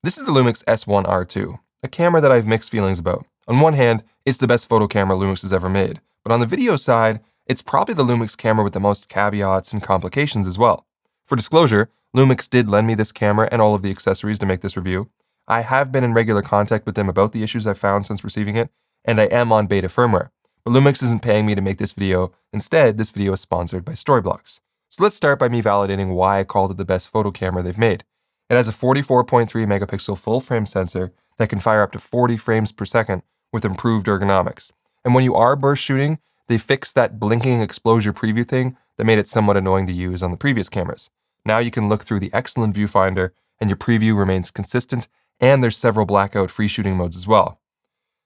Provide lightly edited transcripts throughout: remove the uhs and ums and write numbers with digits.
This is the LUMIX S1RII, a camera that I have mixed feelings about. On one hand, it's the best photo camera Lumix has ever made, but on the video side, it's probably the Lumix camera with the most caveats and complications as well. For disclosure, Lumix did lend me this camera and all of the accessories to make this review. I have been in regular contact with them about the issues I've found since receiving it, and I am on beta firmware. But Lumix isn't paying me to make this video. Instead, this video is sponsored by Storyblocks. So let's start by me validating why I called it the best photo camera they've made. It has a 44.3 megapixel full-frame sensor that can fire up to 40 frames per second with improved ergonomics. And when you are burst shooting, they fixed that blinking exposure preview thing that made it somewhat annoying to use on the previous cameras. Now you can look through the excellent viewfinder and your preview remains consistent, and there's several blackout free shooting modes as well.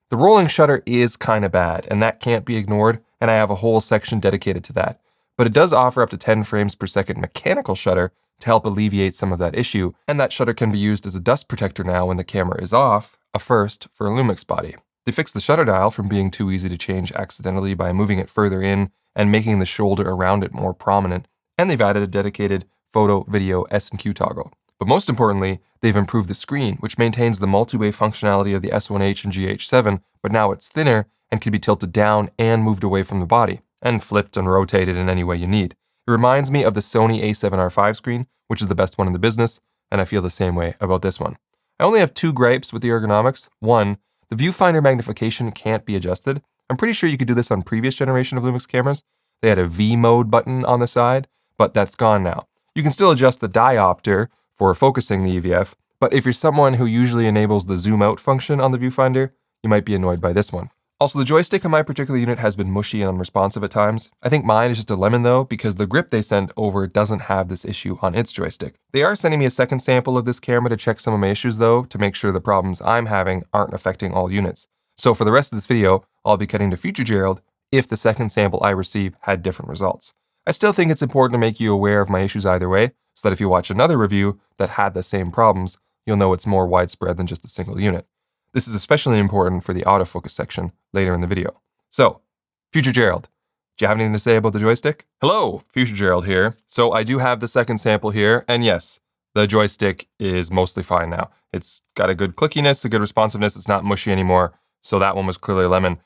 The rolling shutter is kinda bad, and that can't be ignored, and I have a whole section dedicated to that. But it does offer up to 10 frames per second mechanical shutter to help alleviate some of that issue, and that shutter can be used as a dust protector now when the camera is off, a first for a Lumix body. They fixed the shutter dial from being too easy to change accidentally by moving it further in and making the shoulder around it more prominent, and they've added a dedicated photo, video, S&Q toggle. But most importantly, they've improved the screen, which maintains the multi-way functionality of the S1H and GH7, but now it's thinner and can be tilted down and moved away from the body, and flipped and rotated in any way you need. It reminds me of the Sony A7R5 screen, which is the best one in the business, and I feel the same way about this one. I only have two gripes with the ergonomics. One, the viewfinder magnification can't be adjusted. I'm pretty sure you could do this on previous generation of Lumix cameras. They had a V mode button on the side, but that's gone now. You can still adjust the diopter for focusing the EVF, but if you're someone who usually enables the zoom out function on the viewfinder, you might be annoyed by this one. Also, the joystick on my particular unit has been mushy and unresponsive at times. I think mine is just a lemon though, because the grip they sent over doesn't have this issue on its joystick. They are sending me a second sample of this camera to check some of my issues though, to make sure the problems I'm having aren't affecting all units. So for the rest of this video, I'll be cutting to future Gerald if the second sample I receive had different results. I still think it's important to make you aware of my issues either way, so that if you watch another review that had the same problems, you'll know it's more widespread than just a single unit. This is especially important for the autofocus section later in the video. So, future Gerald, do you have anything to say about the joystick? Hello, future Gerald here. So I do have the second sample here, and yes, the joystick is mostly fine now. It's got a good clickiness, a good responsiveness, it's not mushy anymore, so that one was clearly a lemon.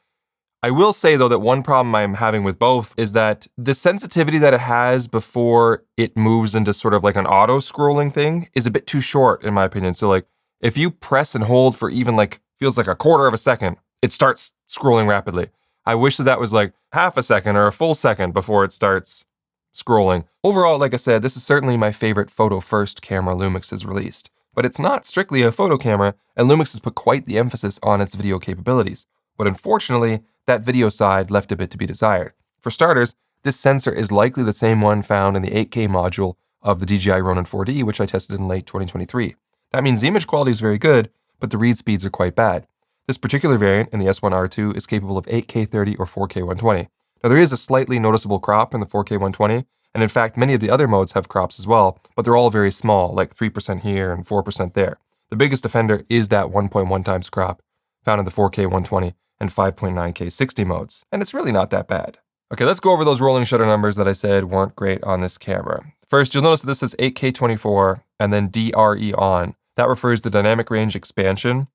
I will say though that one problem I'm having with both is that the sensitivity that it has before it moves into sort of like an auto-scrolling thing is a bit too short in my opinion. So like, if you press and hold for even like, feels like a quarter of a second, it starts scrolling rapidly. I wish that was like half a second or a full second before it starts scrolling. Overall, like I said, this is certainly my favorite photo-first camera Lumix has released, but it's not strictly a photo camera, and Lumix has put quite the emphasis on its video capabilities. But unfortunately, that video side left a bit to be desired. For starters, this sensor is likely the same one found in the 8K module of the DJI Ronin 4D, which I tested in late 2023. That means the image quality is very good, but the read speeds are quite bad. This particular variant in the S1R2 is capable of 8K 30 or 4K 120. Now there is a slightly noticeable crop in the 4K 120, and in fact many of the other modes have crops as well, but they're all very small, like 3% here and 4% there. The biggest offender is that 1.1 times crop found in the 4K 120 and 5.9K 60 modes, and it's really not that bad. Okay, let's go over those rolling shutter numbers that I said weren't great on this camera. First, you'll notice that this is 8K 24 and then DRE on. That refers to dynamic range expansion.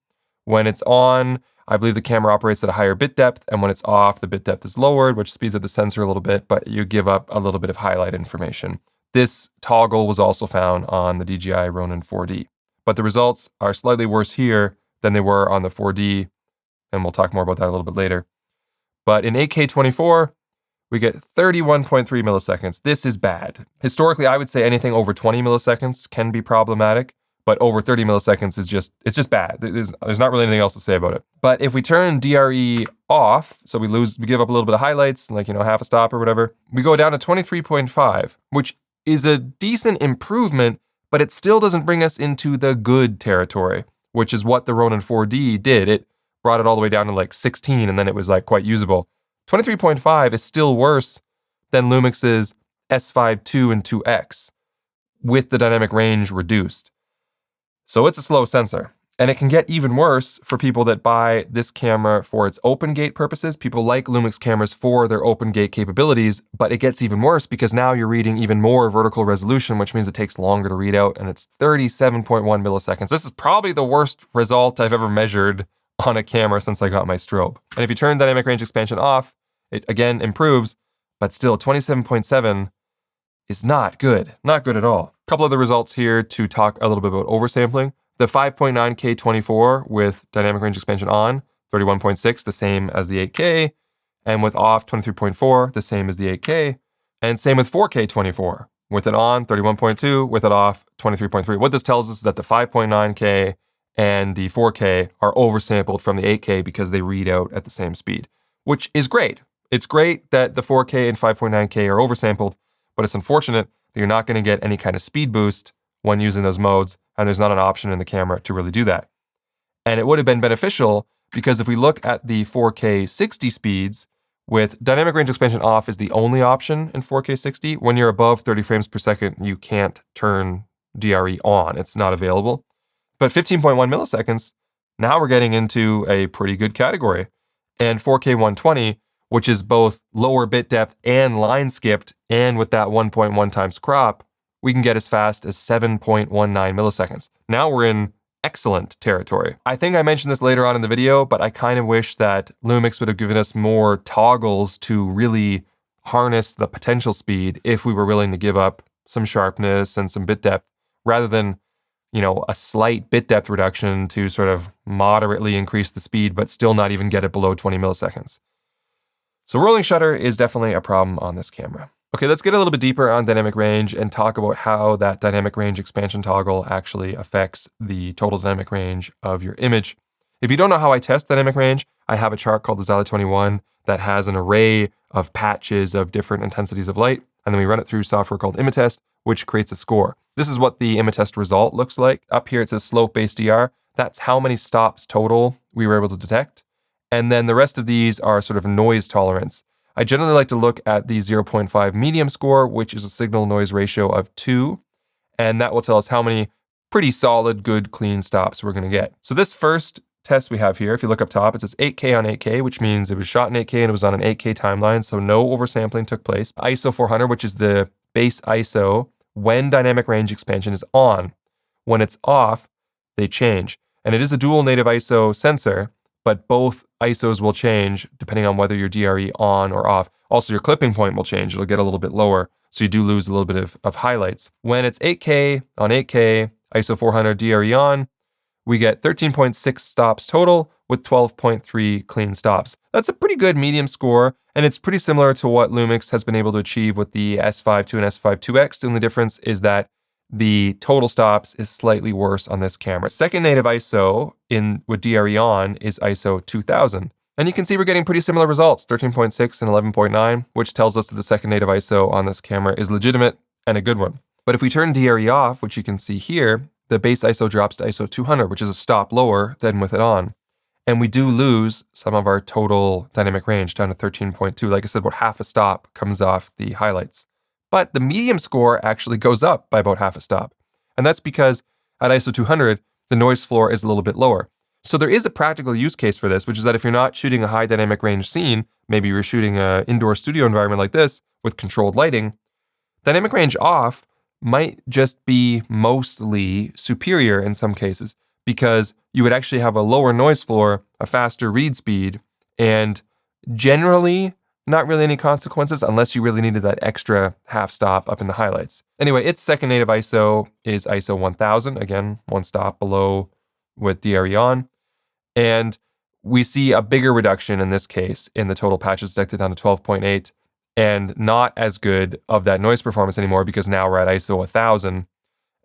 When it's on, I believe the camera operates at a higher bit depth, and when it's off, the bit depth is lowered, which speeds up the sensor a little bit, but you give up a little bit of highlight information. This toggle was also found on the DJI Ronin 4D, but the results are slightly worse here than they were on the 4D, and we'll talk more about that a little bit later. But in 8K 24, we get 31.3 milliseconds. This is bad. Historically, I would say anything over 20 milliseconds can be problematic, but over 30 milliseconds is it's just bad. There's not really anything else to say about it. But if we turn DRE off, so we give up a little bit of highlights, like, half a stop or whatever, we go down to 23.5, which is a decent improvement, but it still doesn't bring us into the good territory, which is what the Ronin 4D did. It brought it all the way down to like 16, and then it was like quite usable. 23.5 is still worse than Lumix's S5 II and 2X with the dynamic range reduced. So it's a slow sensor. And it can get even worse for people that buy this camera for its open gate purposes. People like Lumix cameras for their open gate capabilities, but it gets even worse because now you're reading even more vertical resolution, which means it takes longer to read out, and it's 37.1 milliseconds. This is probably the worst result I've ever measured on a camera since I got my strobe. And if you turn dynamic range expansion off, it again improves, but still 27.7 is not good. Not good at all. A couple of the results here to talk a little bit about oversampling. The 5.9K 24 with dynamic range expansion on, 31.6, the same as the 8K, and with off, 23.4, the same as the 8K, and same with 4K 24. With it on, 31.2, with it off, 23.3. What this tells us is that the 5.9K and the 4K are oversampled from the 8K because they read out at the same speed, which is great. It's great that the 4K and 5.9K are oversampled, but it's unfortunate that you're not going to get any kind of speed boost when using those modes, and there's not an option in the camera to really do that. And it would have been beneficial because if we look at the 4K 60 speeds, with dynamic range expansion off is the only option in 4K 60. When you're above 30 frames per second, you can't turn DRE on. It's not available. But 15.1 milliseconds, now we're getting into a pretty good category. And 4K 120, which is both lower bit depth and line skipped, and with that 1.1 times crop, we can get as fast as 7.19 milliseconds. Now we're in excellent territory. I think I mentioned this later on in the video, but I kind of wish that Lumix would have given us more toggles to really harness the potential speed if we were willing to give up some sharpness and some bit depth, rather than, a slight bit depth reduction to sort of moderately increase the speed, but still not even get it below 20 milliseconds. So rolling shutter is definitely a problem on this camera. Okay, let's get a little bit deeper on dynamic range and talk about how that dynamic range expansion toggle actually affects the total dynamic range of your image. If you don't know how I test dynamic range, I have a chart called the Xyla 21 that has an array of patches of different intensities of light, and then we run it through software called Imatest, which creates a score. This is what the Imatest result looks like. Up here it says slope-based DR. That's how many stops total we were able to detect. And then the rest of these are sort of noise tolerance. I generally like to look at the 0.5 medium score, which is a signal noise ratio of 2, and that will tell us how many pretty solid, good, clean stops we're going to get. So this first test we have here, if you look up top, it says 8K on 8K, which means it was shot in 8K and it was on an 8K timeline, so no oversampling took place. ISO 400, which is the base ISO when dynamic range expansion is on. When it's off, they change. And it is a dual native ISO sensor, but both ISOs will change depending on whether your DRE on or off. Also, your clipping point will change. It'll get a little bit lower, so you do lose a little bit of highlights. When it's 8K on 8K, ISO 400 DRE on, we get 13.6 stops total with 12.3 clean stops. That's a pretty good medium score, and it's pretty similar to what Lumix has been able to achieve with the S5 II and S5 IIX. The only difference is that the total stops is slightly worse on this camera. Second native ISO with DRE on is ISO 2000. And you can see we're getting pretty similar results, 13.6 and 11.9, which tells us that the second native ISO on this camera is legitimate and a good one. But if we turn DRE off, which you can see here, the base ISO drops to ISO 200, which is a stop lower than with it on. And we do lose some of our total dynamic range down to 13.2. Like I said, about half a stop comes off the highlights. But the medium score actually goes up by about half a stop. And that's because at ISO 200, the noise floor is a little bit lower. So there is a practical use case for this, which is that if you're not shooting a high dynamic range scene, maybe you're shooting an indoor studio environment like this with controlled lighting, dynamic range off might just be mostly superior in some cases, because you would actually have a lower noise floor, a faster read speed, and generally not really any consequences unless you really needed that extra half stop up in the highlights. Anyway, its second native ISO is ISO 1000, again, one stop below with DRE on. And we see a bigger reduction in this case in the total patches detected down to 12.8, and not as good of that noise performance anymore because now we're at ISO 1000,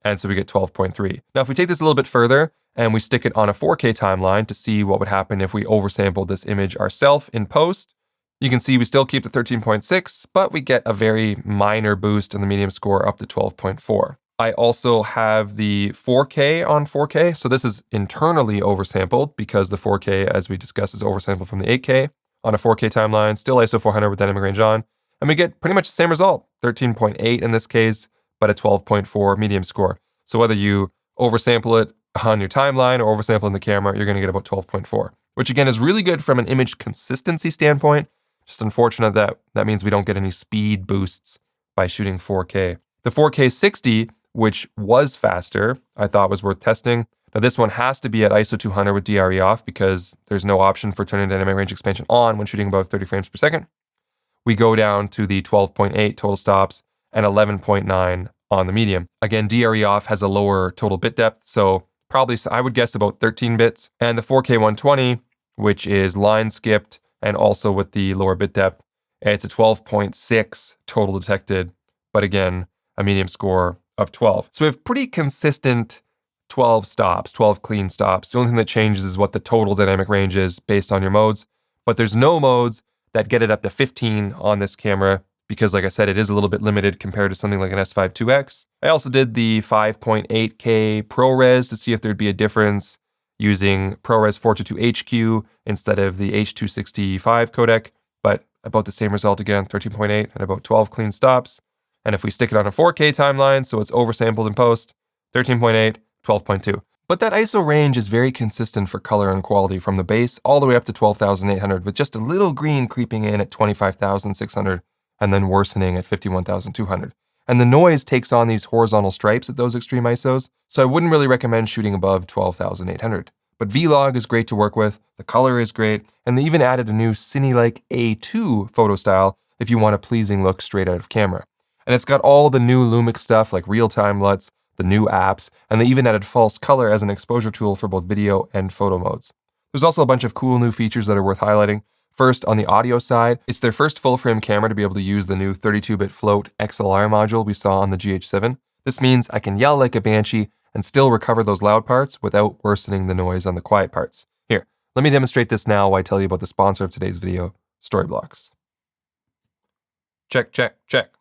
and so we get 12.3. Now, if we take this a little bit further and we stick it on a 4K timeline to see what would happen if we oversampled this image ourselves in post, you can see we still keep the 13.6, but we get a very minor boost in the medium score up to 12.4. I also have the 4K on 4K. So this is internally oversampled because the 4K, as we discussed, is oversampled from the 8K on a 4K timeline, still ISO 400 with dynamic range on. And we get pretty much the same result, 13.8 in this case, but a 12.4 medium score. So whether you oversample it on your timeline or oversampling the camera, you're going to get about 12.4, which again is really good from an image consistency standpoint. Just unfortunate that that means we don't get any speed boosts by shooting 4K. The 4K 60, which was faster, I thought was worth testing. Now this one has to be at ISO 200 with DRE off because there's no option for turning dynamic range expansion on when shooting above 30 frames per second. We go down to the 12.8 total stops and 11.9 on the medium. Again, DRE off has a lower total bit depth, so probably, I would guess, about 13 bits. And the 4K 120, which is line skipped and also with the lower bit depth, it's a 12.6 total detected, but again, a medium score of 12. So we have pretty consistent 12 stops, 12 clean stops. The only thing that changes is what the total dynamic range is based on your modes, but there's no modes that get it up to 15 on this camera because, like I said, it is a little bit limited compared to something like an S5 IIX. I also did the 5.8K ProRes to see if there'd be a difference using ProRes 422HQ instead of the H265 codec, but about the same result again, 13.8 and about 12 clean stops. And if we stick it on a 4K timeline, so it's oversampled in post, 13.8, 12.2. But that ISO range is very consistent for color and quality from the base all the way up to 12,800 with just a little green creeping in at 25,600 and then worsening at 51,200. And the noise takes on these horizontal stripes at those extreme ISOs, so I wouldn't really recommend shooting above 12,800. But Vlog is great to work with, the color is great, and they even added a new Cine-like A2 photo style if you want a pleasing look straight out of camera. And it's got all the new Lumix stuff like real-time LUTs, the new apps, and they even added false color as an exposure tool for both video and photo modes. There's also a bunch of cool new features that are worth highlighting. First, on the audio side, it's their first full-frame camera to be able to use the new 32-bit float XLR module we saw on the GH7. This means I can yell like a banshee and still recover those loud parts without worsening the noise on the quiet parts. Here, let me demonstrate this now while I tell you about the sponsor of today's video, Storyblocks. Check, check, check.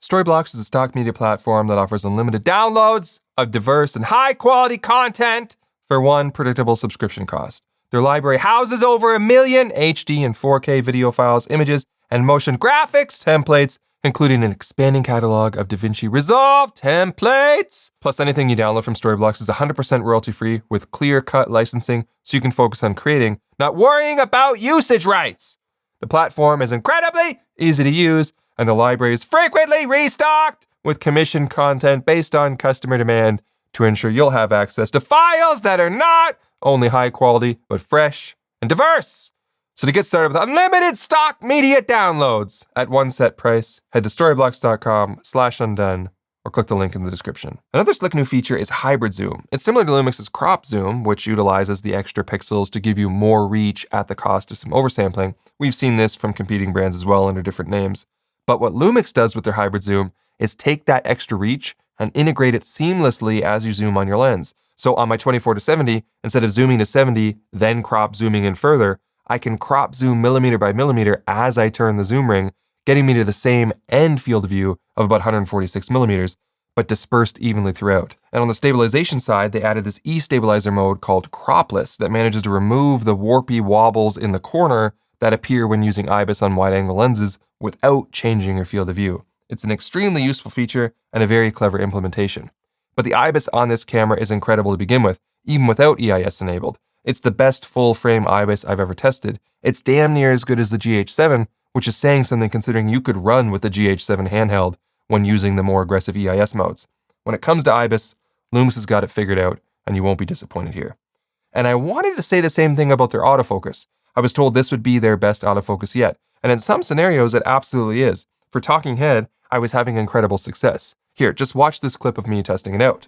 Storyblocks is a stock media platform that offers unlimited downloads of diverse and high-quality content for one predictable subscription cost. Their library houses over 1 million HD and 4K video files, images, and motion graphics templates, including an expanding catalog of DaVinci Resolve templates. Plus, anything you download from Storyblocks is 100% royalty-free with clear-cut licensing, so you can focus on creating, not worrying about usage rights. The platform is incredibly easy to use, and the library is frequently restocked with commissioned content based on customer demand to ensure you'll have access to files that are not only high quality, but fresh and diverse. So to get started with unlimited stock media downloads at one set price, head to storyblocks.com/undone or click the link in the description. Another slick new feature is hybrid zoom. It's similar to Lumix's crop zoom, which utilizes the extra pixels to give you more reach at the cost of some oversampling. We've seen this from competing brands as well under different names. But what Lumix does with their hybrid zoom is take that extra reach and integrate it seamlessly as you zoom on your lens. So on my 24-70, instead of zooming to 70, then crop zooming in further, I can crop zoom millimeter by millimeter as I turn the zoom ring, getting me to the same end field of view of about 146 millimeters, but dispersed evenly throughout. And on the stabilization side, they added this E-stabilizer mode called cropless that manages to remove the warpy wobbles in the corner that appear when using IBIS on wide-angle lenses without changing your field of view. It's an extremely useful feature and a very clever implementation. But the IBIS on this camera is incredible to begin with, even without EIS enabled. It's the best full-frame IBIS I've ever tested. It's damn near as good as the GH7, which is saying something considering you could run with the GH7 handheld when using the more aggressive EIS modes. When it comes to IBIS, Lumix has got it figured out, and you won't be disappointed here. And I wanted to say the same thing about their autofocus. I was told this would be their best autofocus yet, and in some scenarios it absolutely is. For talking head, I was having incredible success. Here, just watch this clip of me testing it out.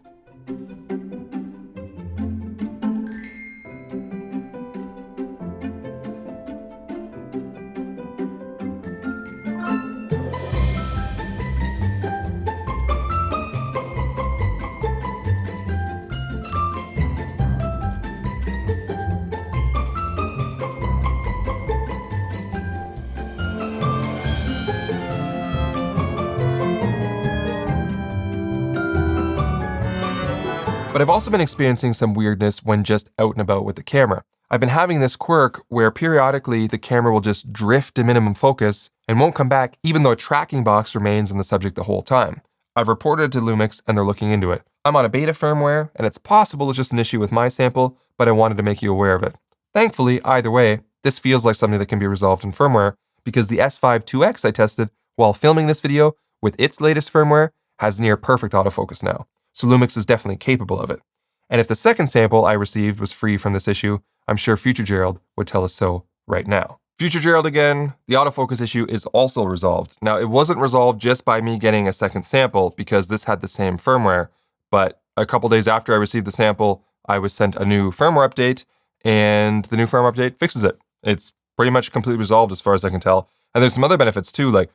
But I've also been experiencing some weirdness when just out and about with the camera. I've been having this quirk where periodically the camera will just drift to minimum focus and won't come back even though a tracking box remains on the subject the whole time. I've reported it to Lumix and they're looking into it. I'm on a beta firmware, and it's possible it's just an issue with my sample, but I wanted to make you aware of it. Thankfully, either way, this feels like something that can be resolved in firmware, because the S5 IIX I tested while filming this video with its latest firmware has near perfect autofocus now, so Lumix is definitely capable of it. And if the second sample I received was free from this issue, I'm sure Future Gerald would tell us so right now. Future Gerald again, the autofocus issue is also resolved. Now, it wasn't resolved just by me getting a second sample because this had the same firmware, but a couple days after I received the sample, I was sent a new firmware update, and the new firmware update fixes it. It's pretty much completely resolved as far as I can tell. And there's some other benefits too, like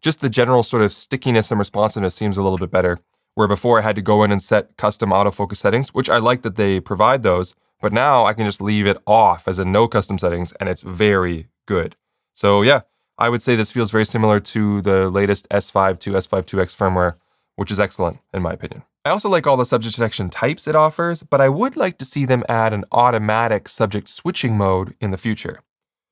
just the general sort of stickiness and responsiveness seems a little bit better, where before I had to go in and set custom autofocus settings, which I like that they provide those, but now I can just leave it off as in no custom settings, and it's very good. So yeah, I would say this feels very similar to the latest S5 to S5 IIX firmware, which is excellent in my opinion. I also like all the subject detection types it offers, but I would like to see them add an automatic subject switching mode in the future.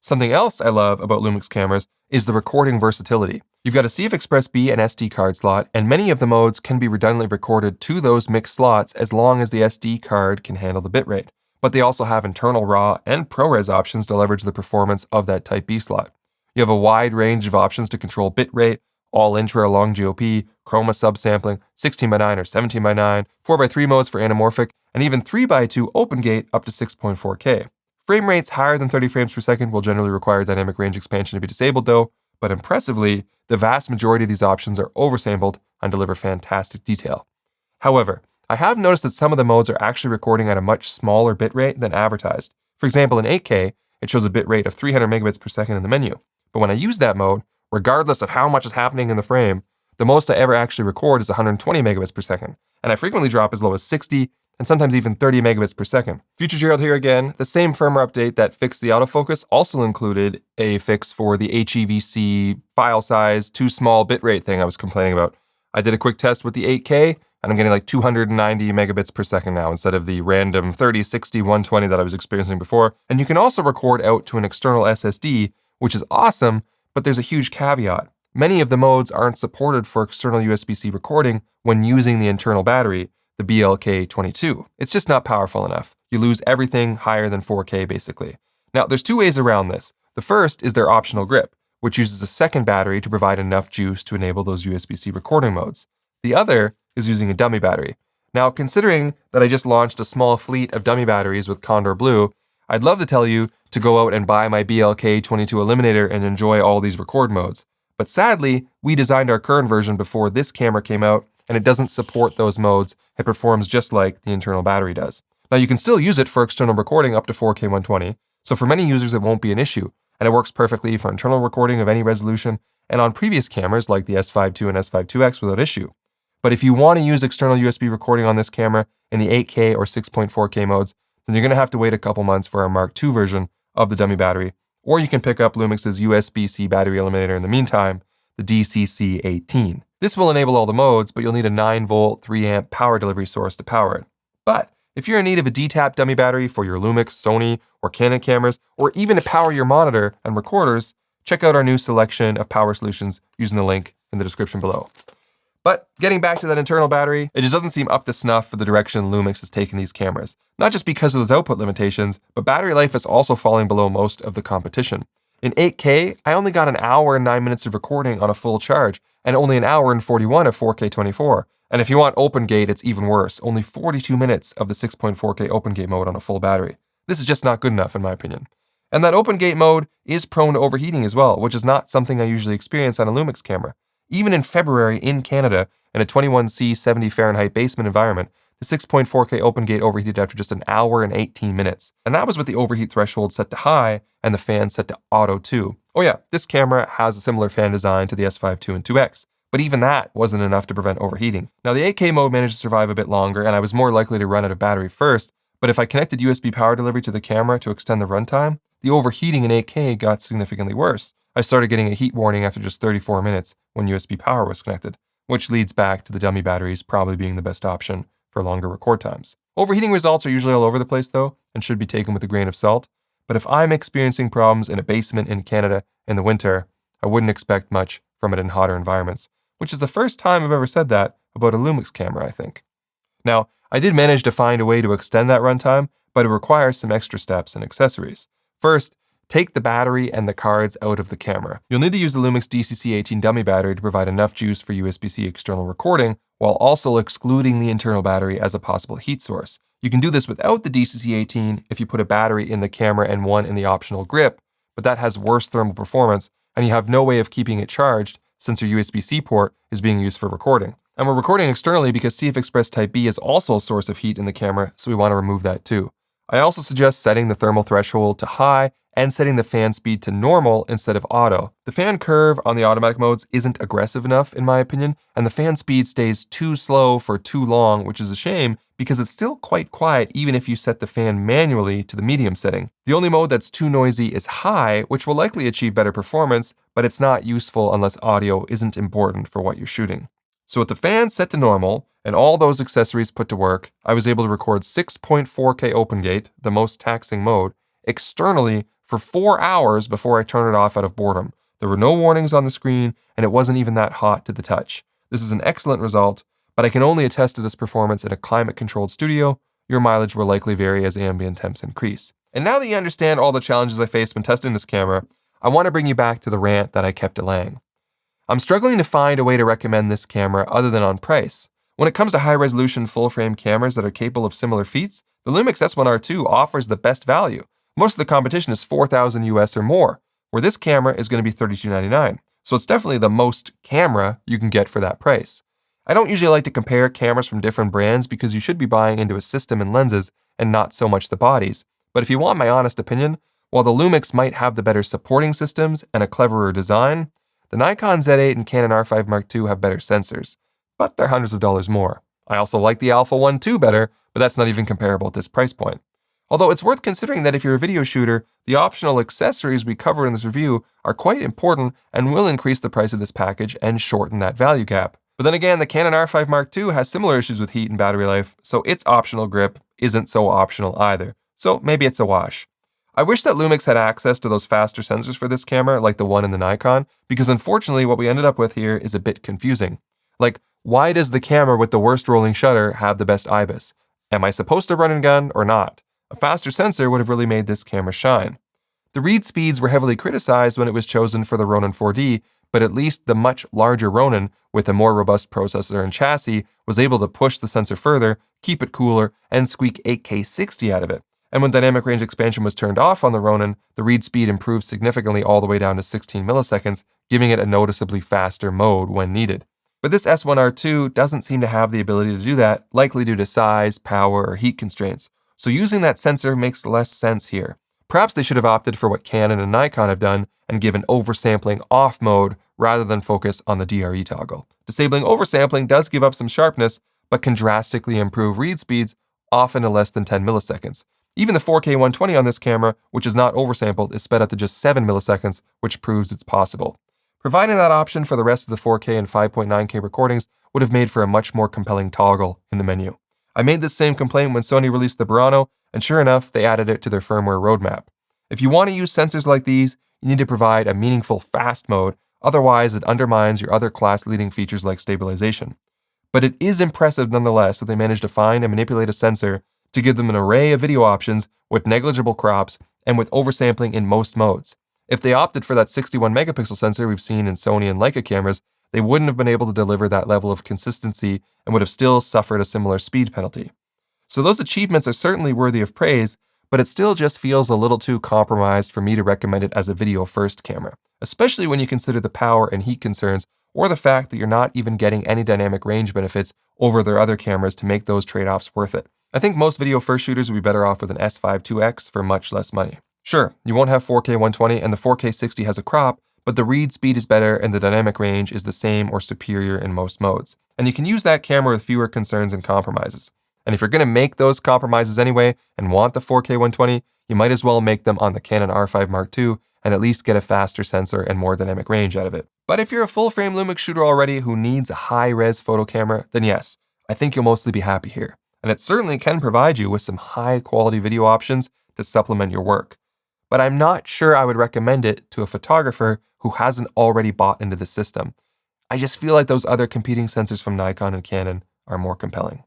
Something else I love about Lumix cameras is the recording versatility. You've got a CF-Express-B and SD card slot, and many of the modes can be redundantly recorded to those mixed slots as long as the SD card can handle the bitrate. But they also have internal RAW and ProRes options to leverage the performance of that Type B slot. You have a wide range of options to control bitrate, all intra or long GOP, chroma subsampling, 16:9 or 17:9, 4:3 modes for anamorphic, and even 3:2 open gate up to 6.4K. Frame rates higher than 30 frames per second will generally require dynamic range expansion to be disabled though, but impressively, the vast majority of these options are oversampled and deliver fantastic detail. However, I have noticed that some of the modes are actually recording at a much smaller bitrate than advertised. For example, in 8K, it shows a bitrate of 300 megabits per second in the menu. But when I use that mode, regardless of how much is happening in the frame, the most I ever actually record is 120 megabits per second, and I frequently drop as low as 60 and sometimes even 30 megabits per second. Future Gerald here again. The same firmware update that fixed the autofocus also included a fix for the HEVC file size too small bitrate thing I was complaining about. I did a quick test with the 8K, and I'm getting like 290 megabits per second now instead of the random 30, 60, 120 that I was experiencing before. And you can also record out to an external SSD, which is awesome, but there's a huge caveat. Many of the modes aren't supported for external USB-C recording when using the internal battery, the BLK22. It's just not powerful enough. You lose everything higher than 4K basically. Now, there's two ways around this. The first is their optional grip, which uses a second battery to provide enough juice to enable those USB-C recording modes. The other is using a dummy battery. Now, considering that I just launched a small fleet of dummy batteries with Condor Blue, I'd love to tell you to go out and buy my BLK22 Eliminator and enjoy all these record modes. But sadly, we designed our current version before this camera came out, and it doesn't support those modes. It performs just like the internal battery does. Now, you can still use it for external recording up to 4K 120, so for many users it won't be an issue, and it works perfectly for internal recording of any resolution and on previous cameras like the S5 II and S5 IIX without issue. But if you want to use external USB recording on this camera in the 8K or 6.4K modes, then you're going to have to wait a couple months for our Mark II version of the dummy battery, or you can pick up Lumix's USB-C battery eliminator in the meantime, the DCC18. This will enable all the modes, but you'll need a 9-volt, 3-amp power delivery source to power it. But if you're in need of a D-tap dummy battery for your Lumix, Sony, or Canon cameras, or even to power your monitor and recorders, check out our new selection of power solutions using the link in the description below. But getting back to that internal battery, it just doesn't seem up to snuff for the direction Lumix has taken these cameras. Not just because of those output limitations, but battery life is also falling below most of the competition. In 8K, I only got an hour and 9 minutes of recording on a full charge, and only an hour and 41 of 4K 24. And if you want open gate, it's even worse, only 42 minutes of the 6.4K open gate mode on a full battery. This is just not good enough in my opinion. And that open gate mode is prone to overheating as well, which is not something I usually experience on a Lumix camera. Even in February in Canada, in a 21°C 70 Fahrenheit basement environment, the 6.4K open gate overheated after just an hour and 18 minutes. And that was with the overheat threshold set to high and the fan set to auto too. Oh yeah, this camera has a similar fan design to the S5 II and IIX, but even that wasn't enough to prevent overheating. Now the 8K mode managed to survive a bit longer, and I was more likely to run out of battery first, but if I connected USB power delivery to the camera to extend the runtime, the overheating in 8K got significantly worse. I started getting a heat warning after just 34 minutes when USB power was connected, which leads back to the dummy batteries probably being the best option for longer record times. Overheating results are usually all over the place though, and should be taken with a grain of salt, but if I'm experiencing problems in a basement in Canada in the winter, I wouldn't expect much from it in hotter environments, which is the first time I've ever said that about a Lumix camera, I think. Now, I did manage to find a way to extend that runtime, but it requires some extra steps and accessories. First, take the battery and the cards out of the camera. You'll need to use the Lumix DCC18 dummy battery to provide enough juice for USB-C external recording, while also excluding the internal battery as a possible heat source. You can do this without the DCC18 if you put a battery in the camera and one in the optional grip, but that has worse thermal performance, and you have no way of keeping it charged since your USB-C port is being used for recording. And we're recording externally because CF Express Type-B is also a source of heat in the camera, so we want to remove that too. I also suggest setting the thermal threshold to high and setting the fan speed to normal instead of auto. The fan curve on the automatic modes isn't aggressive enough in my opinion, and the fan speed stays too slow for too long, which is a shame because it's still quite quiet even if you set the fan manually to the medium setting. The only mode that's too noisy is high, which will likely achieve better performance, but it's not useful unless audio isn't important for what you're shooting. So with the fan set to normal and all those accessories put to work, I was able to record 6.4K OpenGate, the most taxing mode, externally for 4 hours before I turned it off out of boredom. There were no warnings on the screen, and it wasn't even that hot to the touch. This is an excellent result, but I can only attest to this performance in a climate-controlled studio. Your mileage will likely vary as ambient temps increase. And now that you understand all the challenges I faced when testing this camera, I want to bring you back to the rant that I kept delaying. I'm struggling to find a way to recommend this camera other than on price. When it comes to high-resolution full-frame cameras that are capable of similar feats, the Lumix S1RII offers the best value. Most of the competition is $4,000 US or more, where this camera is going to be $32.99. So it's definitely the most camera you can get for that price. I don't usually like to compare cameras from different brands because you should be buying into a system and lenses and not so much the bodies. But if you want my honest opinion, while the Lumix might have the better supporting systems and a cleverer design, the Nikon Z8 and Canon R5 Mark II have better sensors, but they're hundreds of dollars more. I also like the Alpha 1 II better, but that's not even comparable at this price point. Although it's worth considering that if you're a video shooter, the optional accessories we cover in this review are quite important and will increase the price of this package and shorten that value gap. But then again, the Canon R5 Mark II has similar issues with heat and battery life, so its optional grip isn't so optional either. So maybe it's a wash. I wish that Lumix had access to those faster sensors for this camera like the one in the Nikon, because unfortunately what we ended up with here is a bit confusing. Like, why does the camera with the worst rolling shutter have the best IBIS? Am I supposed to run and gun or not? A faster sensor would have really made this camera shine. The read speeds were heavily criticized when it was chosen for the Ronin 4D, but at least the much larger Ronin, with a more robust processor and chassis, was able to push the sensor further, keep it cooler, and squeak 8K 60 out of it. And when dynamic range expansion was turned off on the Ronin, the read speed improved significantly all the way down to 16 milliseconds, giving it a noticeably faster mode when needed. But this S1R2 doesn't seem to have the ability to do that, likely due to size, power, or heat constraints. So using that sensor makes less sense here. Perhaps they should have opted for what Canon and Nikon have done and given oversampling off mode rather than focus on the DRE toggle. Disabling oversampling does give up some sharpness, but can drastically improve read speeds, often to less than 10 milliseconds. Even the 4K 120 on this camera, which is not oversampled, is sped up to just 7 milliseconds, which proves it's possible. Providing that option for the rest of the 4K and 5.9K recordings would have made for a much more compelling toggle in the menu. I made this same complaint when Sony released the Burano, and sure enough, they added it to their firmware roadmap. If you want to use sensors like these, you need to provide a meaningful fast mode, otherwise it undermines your other class-leading features like stabilization. But it is impressive nonetheless that they managed to find and manipulate a sensor to give them an array of video options with negligible crops and with oversampling in most modes. If they opted for that 61 megapixel sensor we've seen in Sony and Leica cameras, they wouldn't have been able to deliver that level of consistency and would have still suffered a similar speed penalty. So those achievements are certainly worthy of praise, but it still just feels a little too compromised for me to recommend it as a video-first camera, especially when you consider the power and heat concerns or the fact that you're not even getting any dynamic range benefits over their other cameras to make those trade-offs worth it. I think most video-first shooters would be better off with an S5 IIX for much less money. Sure, you won't have 4K 120 and the 4K 60 has a crop, but the read speed is better and the dynamic range is the same or superior in most modes. And you can use that camera with fewer concerns and compromises. And if you're going to make those compromises anyway and want the 4K 120, you might as well make them on the Canon R5 Mark II and at least get a faster sensor and more dynamic range out of it. But if you're a full-frame Lumix shooter already who needs a high-res photo camera, then yes, I think you'll mostly be happy here. And it certainly can provide you with some high-quality video options to supplement your work. But I'm not sure I would recommend it to a photographer who hasn't already bought into the system. I just feel like those other competing sensors from Nikon and Canon are more compelling.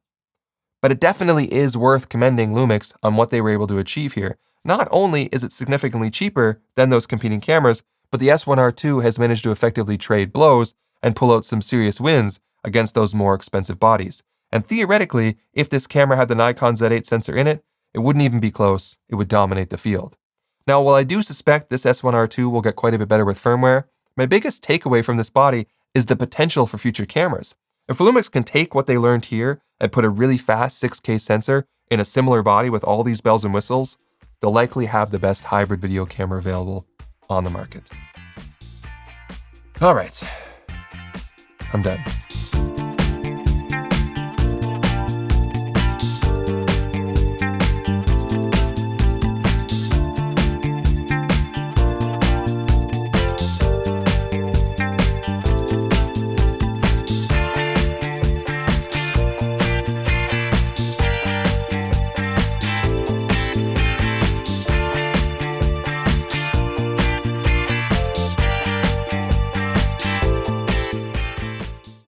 But it definitely is worth commending Lumix on what they were able to achieve here. Not only is it significantly cheaper than those competing cameras, but the S1R II has managed to effectively trade blows and pull out some serious wins against those more expensive bodies. And theoretically, if this camera had the Nikon Z8 sensor in it, it wouldn't even be close. It would dominate the field. Now, while I do suspect this S1R II will get quite a bit better with firmware, my biggest takeaway from this body is the potential for future cameras. If Lumix can take what they learned here and put a really fast 6K sensor in a similar body with all these bells and whistles, they'll likely have the best hybrid video camera available on the market. All right, I'm done.